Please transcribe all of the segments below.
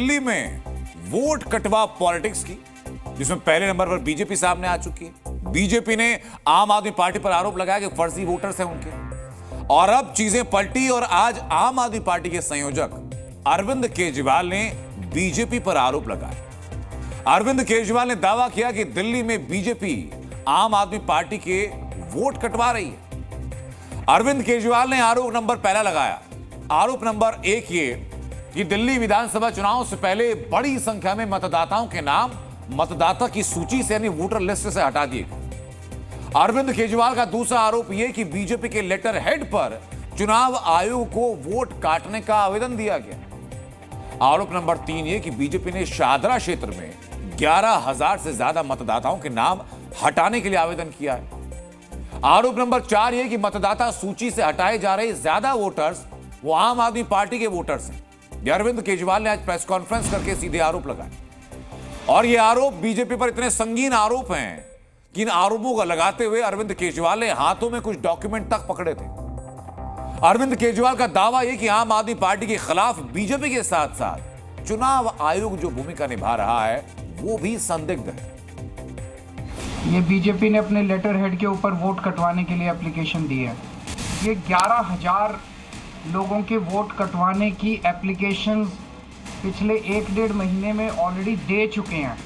दिल्ली में वोट कटवा पॉलिटिक्स की, जिसमें पहले नंबर पर बीजेपी सामने आ चुकी है। बीजेपी ने आम आदमी पार्टी पर आरोप लगाया कि फर्जी वोटर्स हैं उनके, और अब चीजें पलटी और आज आम आदमी पार्टी के संयोजक अरविंद केजरीवाल ने बीजेपी पर आरोप लगाया। अरविंद केजरीवाल ने दावा किया कि दिल्ली में बीजेपी आम आदमी पार्टी के वोट कटवा रही है। अरविंद केजरीवाल ने आरोप नंबर पहला लगाया। आरोप नंबर एक ये कि दिल्ली विधानसभा चुनाव से पहले बड़ी संख्या में मतदाताओं के नाम मतदाता की सूची से यानी वोटर लिस्ट से हटा दिए गए। अरविंद केजरीवाल का दूसरा आरोप यह कि बीजेपी के लेटर हेड पर चुनाव आयोग को वोट काटने का आवेदन दिया गया। आरोप नंबर तीन ये कि बीजेपी ने शाहदरा क्षेत्र में 11,000 से ज्यादा मतदाताओं के नाम हटाने के लिए आवेदन किया है। आरोप नंबर चार ये कि मतदाता सूची से हटाए जा रहे ज्यादा वोटर्स वो आम आदमी पार्टी के वोटर्स हैं। अरविंद केजरीवाल ने आज प्रेस कॉन्फ्रेंस करके सीधे आरोप लगाए, और ये आरोप बीजेपी पर इतने संगीन आरोप हैं कि इन आरोपों को लगाते हुए अरविंद केजरीवाल ने हाथों में कुछ डॉक्यूमेंट तक पकड़े थे। अरविंद केजरीवाल का दावा यह कि आम आदमी पार्टी के खिलाफ बीजेपी के साथ साथ चुनाव आयोग जो भूमिका निभा रहा है वो भी संदिग्ध है। ये बीजेपी ने अपने लेटर हेड के ऊपर वोट कटवाने के लिए एप्लीकेशन दी है। ये 11,000 लोगों के वोट कटवाने की एप्लीकेशन पिछले 1-1.5 महीने में ऑलरेडी दे चुके हैं,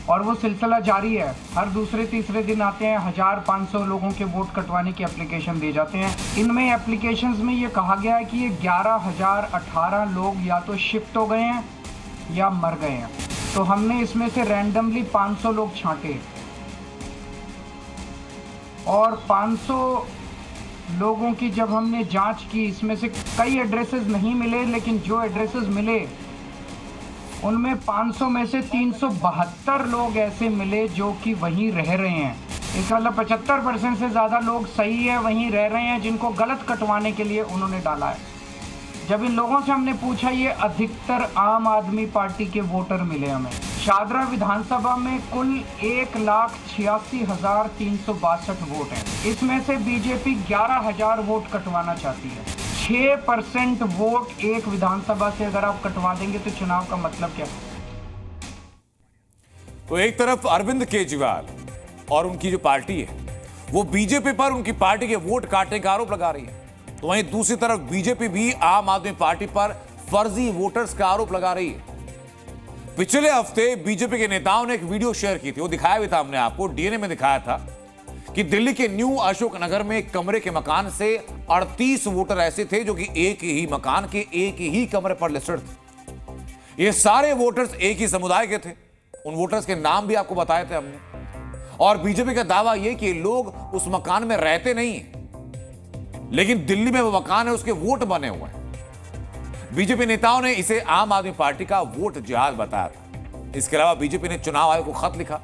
और वो सिलसिला जारी है। हर दूसरे तीसरे दिन आते हैं 1,500 लोगों के वोट कटवाने की एप्लीकेशन दे जाते हैं। इनमें एप्लीकेशंस में ये कहा गया है कि ये 11,018 लोग या तो शिफ्ट हो गए हैं या मर गए हैं। तो हमने इसमें से रैंडमली 500 लोग छांटे, और 500 लोगों की जब हमने जांच की, इसमें से कई एड्रेसेस नहीं मिले, लेकिन जो एड्रेसेस मिले उनमें 500 में से 372 लोग ऐसे मिले जो कि वहीं रह रहे हैं। इसका मतलब 75% से ज़्यादा लोग सही है वहीं रह रहे हैं, जिनको गलत कटवाने के लिए उन्होंने डाला है। जब इन लोगों से हमने पूछा, ये अधिकतर आम आदमी पार्टी के वोटर मिले हमें। शाहदरा विधानसभा में कुल 1,86,362 वोट हैं। इसमें से बीजेपी 11,000 वोट कटवाना चाहती है। 6% वोट एक विधानसभा से अगर आप कटवा देंगे तो चुनाव का मतलब क्या? तो एक तरफ अरविंद केजरीवाल और उनकी जो पार्टी है वो बीजेपी पर उनकी पार्टी के वोट काटने का आरोप लगा रही है, तो वहीं दूसरी तरफ बीजेपी भी आम आदमी पार्टी पर फर्जी वोटर्स का आरोप लगा रही है। पिछले हफ्ते बीजेपी के नेताओं ने एक वीडियो शेयर की थी, वो दिखाया भी था हमने आपको, डीएनए में दिखाया था कि दिल्ली के न्यू अशोक नगर में एक कमरे के मकान से 38 वोटर ऐसे थे जो कि एक ही मकान के एक ही कमरे पर लिस्टेड थे। ये सारे वोटर्स एक ही समुदाय के थे। उन वोटर्स के नाम भी आपको बताए थे हमने, और बीजेपी का दावा यह कि लोग उस मकान में रहते नहीं हैं, लेकिन दिल्ली में वो मकान है, उसके वोट बने हुए हैं। बीजेपी नेताओं ने इसे आम आदमी पार्टी का वोट जिहाद बताया था। इसके अलावा बीजेपी ने चुनाव आयोग को खत लिखा,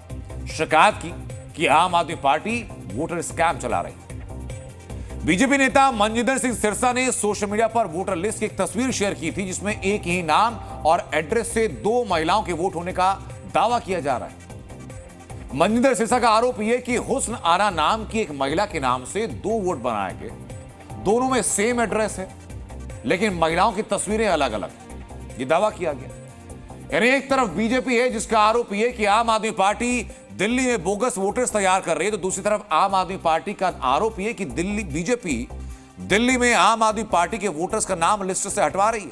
शिकायत की कि आम आदमी पार्टी वोटर स्कैम चला रही है। बीजेपी नेता मनजिंदर सिंह सिरसा ने सोशल मीडिया पर वोटर लिस्ट की एक तस्वीर शेयर की थी, जिसमें एक ही नाम और एड्रेस से 2 महिलाओं के वोट होने का दावा किया जा रहा है। मनजिंदर सिरसा का आरोप यह कि हुस्न आरा नाम की एक महिला के नाम से 2 वोट बनाए गए। दोनों में सेम एड्रेस है, लेकिन महिलाओं की तस्वीरें अलग अलग, ये दावा किया गया। यानी एक तरफ बीजेपी है जिसका आरोप यह कि आम आदमी पार्टी दिल्ली में बोगस वोटर्स तैयार कर रही है, तो दूसरी तरफ आम आदमी पार्टी का आरोप यह कि बीजेपी दिल्ली में आम आदमी पार्टी के वोटर्स का नाम लिस्ट से हटवा रही है।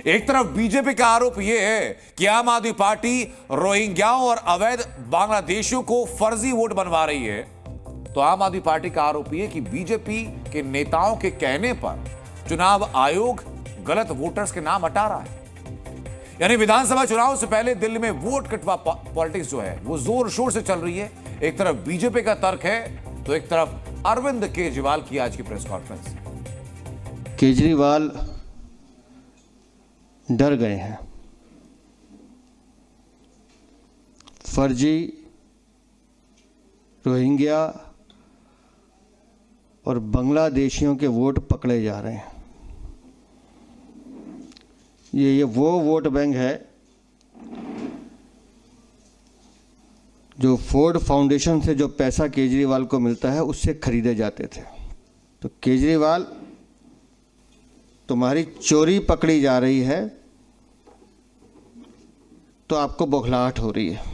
एक तरफ बीजेपी का आरोप यह है कि आम आदमी पार्टी रोहिंग्याओं और अवैध बांग्लादेशियों को फर्जी वोट बनवा रही है, तो आम आदमी पार्टी का आरोप यह कि बीजेपी के नेताओं के कहने पर चुनाव आयोग गलत वोटर्स के नाम हटा रहा है। यानी विधानसभा चुनाव से पहले दिल्ली में वोट कटवा पॉलिटिक्स जो है वो जोर शोर से चल रही है। एक तरफ बीजेपी का तर्क है, तो एक तरफ अरविंद केजरीवाल की आज की प्रेस कॉन्फ्रेंस। केजरीवाल डर गए हैं। फर्जी रोहिंग्या और बांग्लादेशियों के वोट पकड़े जा रहे हैं। ये वो वोट बैंक है जो फोर्ड फाउंडेशन से जो पैसा केजरीवाल को मिलता है उससे खरीदे जाते थे। तो केजरीवाल, तुम्हारी चोरी पकड़ी जा रही है, तो आपको बौखलाहट हो रही है।